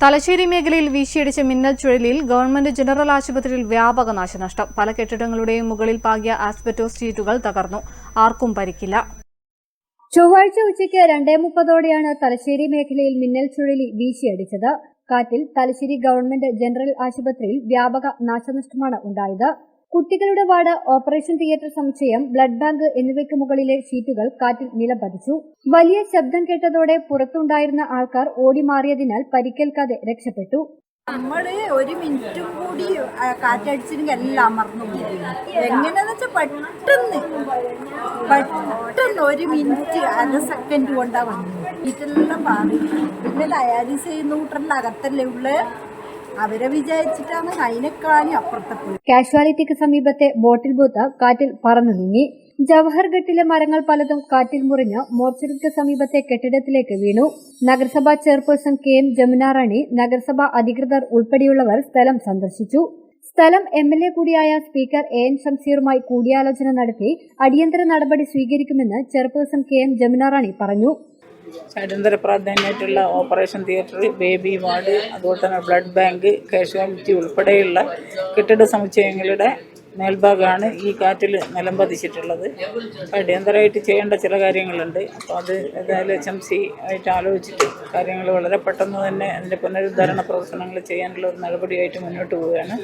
തലശ്ശേരി മേഖലയിൽ വീശിയടിച്ച മിന്നൽ ചുഴലിയിൽ government general ആശുപത്രിയിൽ വ്യാപക നാശനഷ്ടം. പല കെട്ടിടങ്ങളുടെയും മുകളിൽ പാകിയ ആസ്ബറ്റോസ് ഷീറ്റുകൾ തകർന്നു. ആർക്കും പരിക്കില്ല. ചൊവ്വാഴ്ച ഉച്ചയ്ക്ക് 2:30ഓടെയാണ് തലശ്ശേരി മേഖലയിൽ മിന്നൽ ചുഴലി വീശിയടിച്ചത്. കാറ്റിൽ തലശ്ശേരി ഗവൺമെന്റ് ജനറൽ ആശുപത്രിയിൽ വ്യാപക നാശനഷ്ടമാണ് ഉണ്ടായത്. കുട്ടികളുടെ വാർഡ്, ഓപ്പറേഷൻ തിയേറ്റർ സമുച്ചയം, ബ്ലഡ് ബാങ്ക് എന്നിവയ്ക്ക് മുകളിലെ ഷീറ്റുകൾ കാറ്റിൽ നിലംപതിച്ചു. വലിയ ശബ്ദം കേട്ടതോടെ പുറത്തുണ്ടായിരുന്ന ആൾക്കാർ ഓടിമാറിയതിനാൽ പരിക്കേൽക്കാതെ രക്ഷപ്പെട്ടു. നമ്മള് ഒരു മിനിറ്റും കൂടി കാറ്റടിച്ചില്ലെങ്കിൽ എല്ലാം അമർന്നു പോകും. എങ്ങനെയാന്ന് വെച്ചാൽ പെട്ടെന്ന് 1 മിനിറ്റ് 1/2 സെക്കൻഡ് കൊണ്ടാ വന്നു. ഇതെല്ലാം പാടി. പിന്നെ ഡയാലിസ് ചെയ്യുന്ന കൂട്ടറിന്റെ അകത്തല്ലേ ഉള്ളു. അവരെ വിചാരിച്ചിട്ടാണ് അതിനേക്കാളും അപ്പുറത്തെ പോയി. കാഷ്വാലിറ്റിക്ക് സമീപത്തെ ബോട്ടിൽ ബൂത്ത് കാറ്റിൽ പറന്നു നീങ്ങി. ജവഹർഘട്ടിലെ മരങ്ങൾ പലതും കാറ്റിൽ മുറിഞ്ഞ് മോർച്ചറിക്ക് സമീപത്തെ കെട്ടിടത്തിലേക്ക് വീണു. നഗരസഭാ ചെയർപേഴ്സൺ KM ജമുന റാണി, നഗരസഭാ അധികൃതർ ഉൾപ്പെടെയുള്ളവർ സ്ഥലം സന്ദർശിച്ചു. സ്ഥലം MLA കൂടിയായ സ്പീക്കർ AN ഷംസീറുമായി കൂടിയാലോചന നടത്തി അടിയന്തര നടപടി സ്വീകരിക്കുമെന്ന് ചെയർപേഴ്സൺ KM ജമുന റാണി പറഞ്ഞു. അടിയന്തര പ്രാധാന്യമായിട്ടുള്ള ഓപ്പറേഷൻ തിയേറ്റർ, ബേബി വാർഡ്, അതുപോലെ തന്നെ ബ്ലഡ് ബാങ്ക്, കാഷ്വാലിറ്റി ഉൾപ്പെടെയുള്ള കെട്ടിട സമുച്ചയങ്ങളുടെ മേൽഭാഗമാണ് ഈ കാറ്റിൽ നിലംപതിച്ചിട്ടുള്ളത്. അടിയന്തരമായിട്ട് ചെയ്യേണ്ട ചില കാര്യങ്ങളുണ്ട്. അപ്പോൾ അത് ഏതായാലും HMC ആയിട്ട് ആലോചിച്ചിട്ട് കാര്യങ്ങൾ വളരെ പെട്ടെന്ന് തന്നെ അതിൻ്റെ പുനരുദ്ധാരണ പ്രവർത്തനങ്ങൾ ചെയ്യാനുള്ള ഒരു നടപടിയായിട്ട് മുന്നോട്ട് പോവുകയാണ്.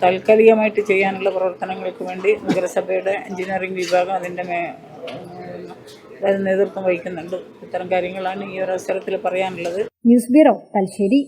താൽക്കാലികമായിട്ട് ചെയ്യാനുള്ള പ്രവർത്തനങ്ങൾക്ക് വേണ്ടി നഗരസഭയുടെ എഞ്ചിനീയറിംഗ് വിഭാഗം അതിൻ്റെ നേതൃത്വം വഹിക്കുന്നുണ്ട്. ഇത്തരം കാര്യങ്ങളാണ് ഈ ഒരു അവസരത്തിൽ പറയാനുള്ളത്. News bureau, Thalassery.